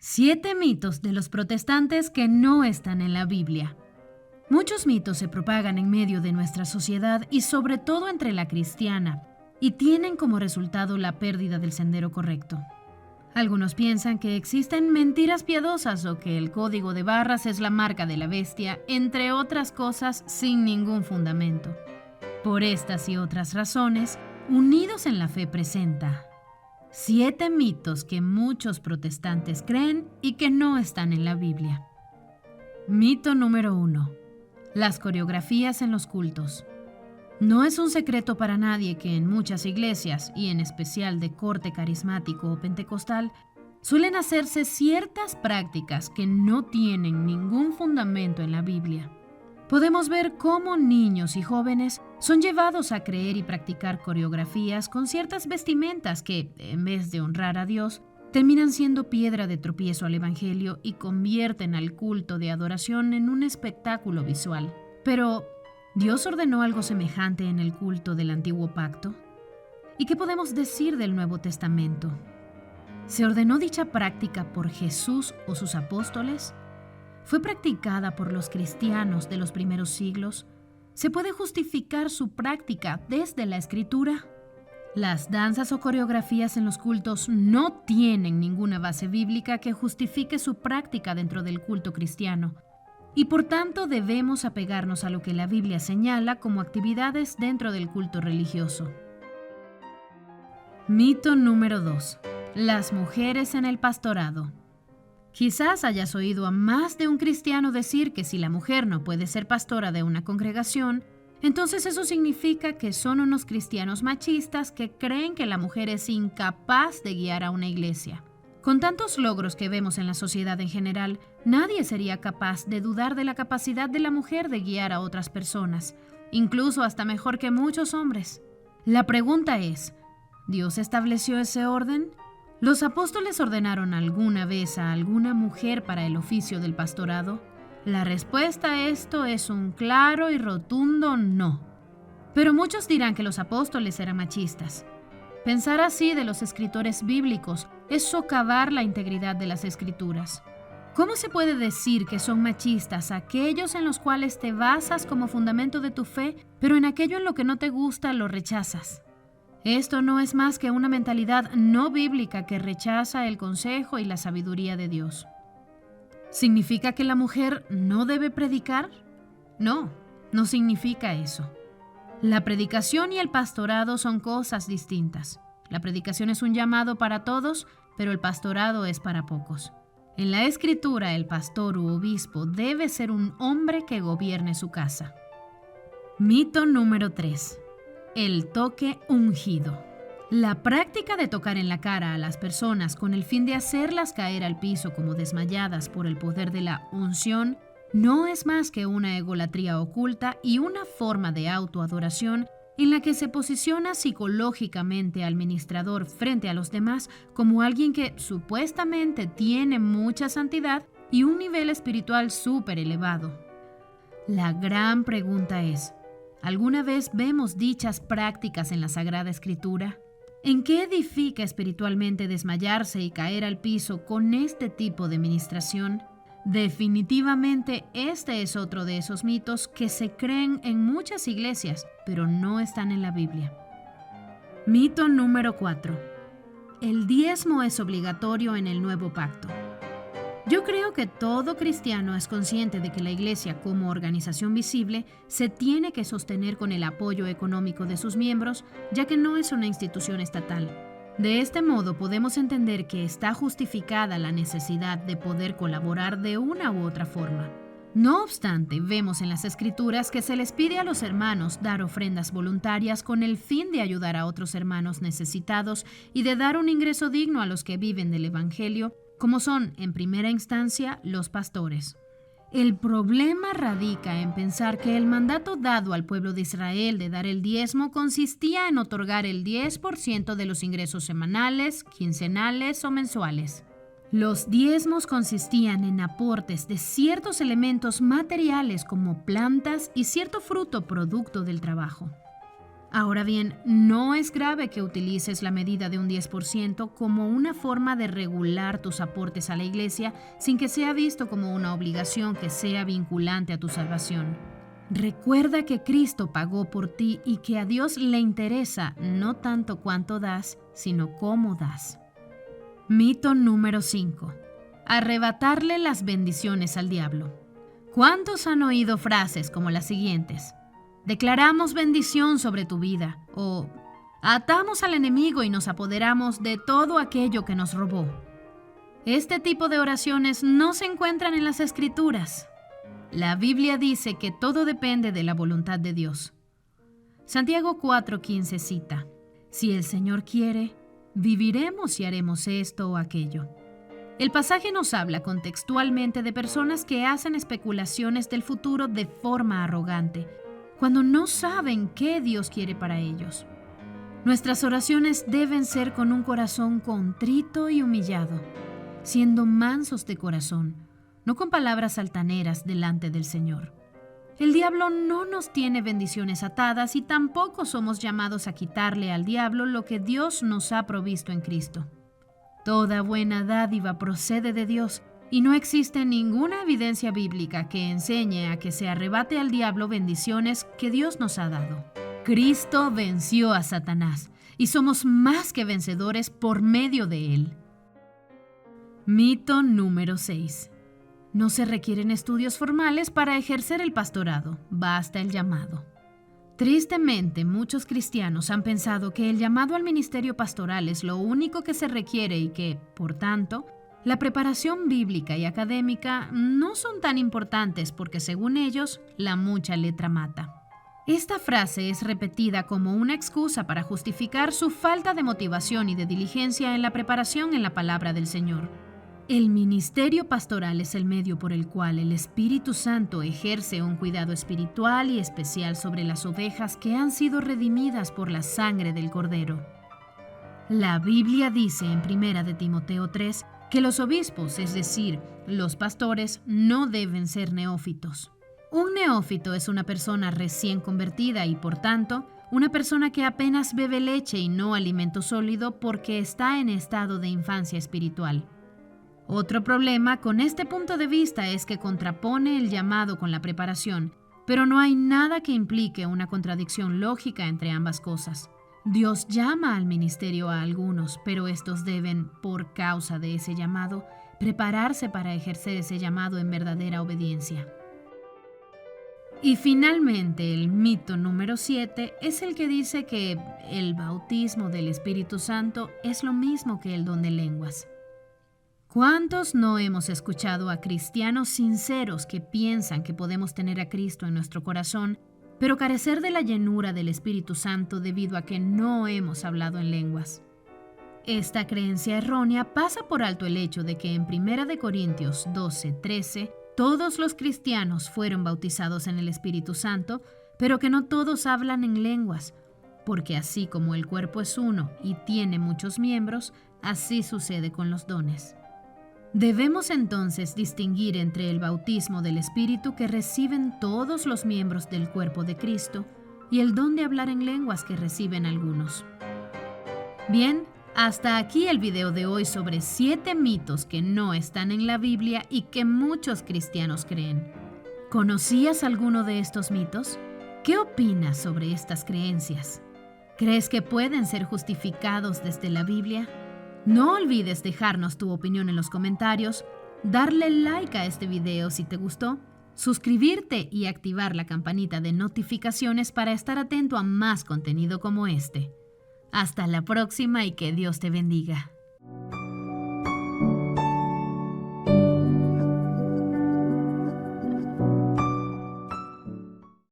7 mitos de los protestantes que no están en la Biblia. Muchos mitos se propagan en medio de nuestra sociedad y sobre todo entre la cristiana, y tienen como resultado la pérdida del sendero correcto. Algunos piensan que existen mentiras piadosas o que el código de barras es la marca de la bestia, entre otras cosas sin ningún fundamento. Por estas y otras razones, Unidos en la Fe presenta 7 mitos que muchos protestantes creen y que no están en la Biblia. Mito número 1. Las coreografías en los cultos. No es un secreto para nadie que en muchas iglesias, y en especial de corte carismático o pentecostal, suelen hacerse ciertas prácticas que no tienen ningún fundamento en la Biblia. Podemos ver cómo niños y jóvenes son llevados a creer y practicar coreografías con ciertas vestimentas que, en vez de honrar a Dios, terminan siendo piedra de tropiezo al Evangelio y convierten al culto de adoración en un espectáculo visual. Pero, ¿Dios ordenó algo semejante en el culto del Antiguo Pacto? ¿Y qué podemos decir del Nuevo Testamento? ¿Se ordenó dicha práctica por Jesús o sus apóstoles? ¿Fue practicada por los cristianos de los primeros siglos? ¿Se puede justificar su práctica desde la Escritura? Las danzas o coreografías en los cultos no tienen ninguna base bíblica que justifique su práctica dentro del culto cristiano, y por tanto debemos apegarnos a lo que la Biblia señala como actividades dentro del culto religioso. Mito número 2. Las mujeres en el pastorado. Quizás hayas oído a más de un cristiano decir que si la mujer no puede ser pastora de una congregación, entonces eso significa que son unos cristianos machistas que creen que la mujer es incapaz de guiar a una iglesia. Con tantos logros que vemos en la sociedad en general, nadie sería capaz de dudar de la capacidad de la mujer de guiar a otras personas, incluso hasta mejor que muchos hombres. La pregunta es, ¿Dios estableció ese orden? ¿Los apóstoles ordenaron alguna vez a alguna mujer para el oficio del pastorado? La respuesta a esto es un claro y rotundo no. Pero muchos dirán que los apóstoles eran machistas. Pensar así de los escritores bíblicos es socavar la integridad de las escrituras. ¿Cómo se puede decir que son machistas aquellos en los cuales te basas como fundamento de tu fe, pero en aquello en lo que no te gusta lo rechazas? Esto no es más que una mentalidad no bíblica que rechaza el consejo y la sabiduría de Dios. ¿Significa que la mujer no debe predicar? No, no significa eso. La predicación y el pastorado son cosas distintas. La predicación es un llamado para todos, pero el pastorado es para pocos. En la Escritura, el pastor u obispo debe ser un hombre que gobierne su casa. Mito número 3. El toque ungido. La práctica de tocar en la cara a las personas con el fin de hacerlas caer al piso como desmayadas por el poder de la unción no es más que una egolatría oculta y una forma de autoadoración en la que se posiciona psicológicamente al ministrador frente a los demás como alguien que supuestamente tiene mucha santidad y un nivel espiritual súper elevado. La gran pregunta es, ¿alguna vez vemos dichas prácticas en la Sagrada Escritura? ¿En qué edifica espiritualmente desmayarse y caer al piso con este tipo de ministración? Definitivamente este es otro de esos mitos que se creen en muchas iglesias, pero no están en la Biblia. Mito número 4. El diezmo es obligatorio en el Nuevo Pacto. Yo creo que todo cristiano es consciente de que la iglesia como organización visible se tiene que sostener con el apoyo económico de sus miembros, ya que no es una institución estatal. De este modo podemos entender que está justificada la necesidad de poder colaborar de una u otra forma. No obstante, vemos en las Escrituras que se les pide a los hermanos dar ofrendas voluntarias con el fin de ayudar a otros hermanos necesitados y de dar un ingreso digno a los que viven del Evangelio, como son, en primera instancia, los pastores. El problema radica en pensar que el mandato dado al pueblo de Israel de dar el diezmo consistía en otorgar el 10% de los ingresos semanales, quincenales o mensuales. Los diezmos consistían en aportes de ciertos elementos materiales como plantas y cierto fruto producto del trabajo. Ahora bien, no es grave que utilices la medida de un 10% como una forma de regular tus aportes a la iglesia sin que sea visto como una obligación que sea vinculante a tu salvación. Recuerda que Cristo pagó por ti y que a Dios le interesa no tanto cuánto das, sino cómo das. Mito número 5. Arrebatarle las bendiciones al diablo. ¿Cuántos han oído frases como las siguientes? Declaramos bendición sobre tu vida, o atamos al enemigo y nos apoderamos de todo aquello que nos robó. Este tipo de oraciones no se encuentran en las Escrituras. La Biblia dice que todo depende de la voluntad de Dios. Santiago 4:15 cita: Si el Señor quiere, viviremos y haremos esto o aquello. El pasaje nos habla contextualmente de personas que hacen especulaciones del futuro de forma arrogante, cuando no saben qué Dios quiere para ellos. Nuestras oraciones deben ser con un corazón contrito y humillado, siendo mansos de corazón, no con palabras altaneras delante del Señor. El diablo no nos tiene bendiciones atadas y tampoco somos llamados a quitarle al diablo lo que Dios nos ha provisto en Cristo. Toda buena dádiva procede de Dios, y no existe ninguna evidencia bíblica que enseñe a que se arrebate al diablo bendiciones que Dios nos ha dado. Cristo venció a Satanás, y somos más que vencedores por medio de él. Mito número 6. No se requieren estudios formales para ejercer el pastorado, basta el llamado. Tristemente, muchos cristianos han pensado que el llamado al ministerio pastoral es lo único que se requiere y que, por tanto, la preparación bíblica y académica no son tan importantes porque, según ellos, la mucha letra mata. Esta frase es repetida como una excusa para justificar su falta de motivación y de diligencia en la preparación en la palabra del Señor. El ministerio pastoral es el medio por el cual el Espíritu Santo ejerce un cuidado espiritual y especial sobre las ovejas que han sido redimidas por la sangre del Cordero. La Biblia dice en 1 de Timoteo 3 que los obispos, es decir, los pastores, no deben ser neófitos. Un neófito es una persona recién convertida y, por tanto, una persona que apenas bebe leche y no alimento sólido porque está en estado de infancia espiritual. Otro problema con este punto de vista es que contrapone el llamado con la preparación, pero no hay nada que implique una contradicción lógica entre ambas cosas. Dios llama al ministerio a algunos, pero estos deben, por causa de ese llamado, prepararse para ejercer ese llamado en verdadera obediencia. Y finalmente, el mito número 7 es el que dice que el bautismo del Espíritu Santo es lo mismo que el don de lenguas. ¿Cuántos no hemos escuchado a cristianos sinceros que piensan que podemos tener a Cristo en nuestro corazón, pero carecer de la llenura del Espíritu Santo debido a que no hemos hablado en lenguas? Esta creencia errónea pasa por alto el hecho de que en 1 Corintios 12:13 todos los cristianos fueron bautizados en el Espíritu Santo, pero que no todos hablan en lenguas, porque así como el cuerpo es uno y tiene muchos miembros, así sucede con los dones. Debemos entonces distinguir entre el bautismo del Espíritu que reciben todos los miembros del cuerpo de Cristo y el don de hablar en lenguas que reciben algunos. Bien, hasta aquí el video de hoy sobre 7 mitos que no están en la Biblia y que muchos cristianos creen. ¿Conocías alguno de estos mitos? ¿Qué opinas sobre estas creencias? ¿Crees que pueden ser justificados desde la Biblia? No olvides dejarnos tu opinión en los comentarios, darle like a este video si te gustó, suscribirte y activar la campanita de notificaciones para estar atento a más contenido como este. Hasta la próxima y que Dios te bendiga.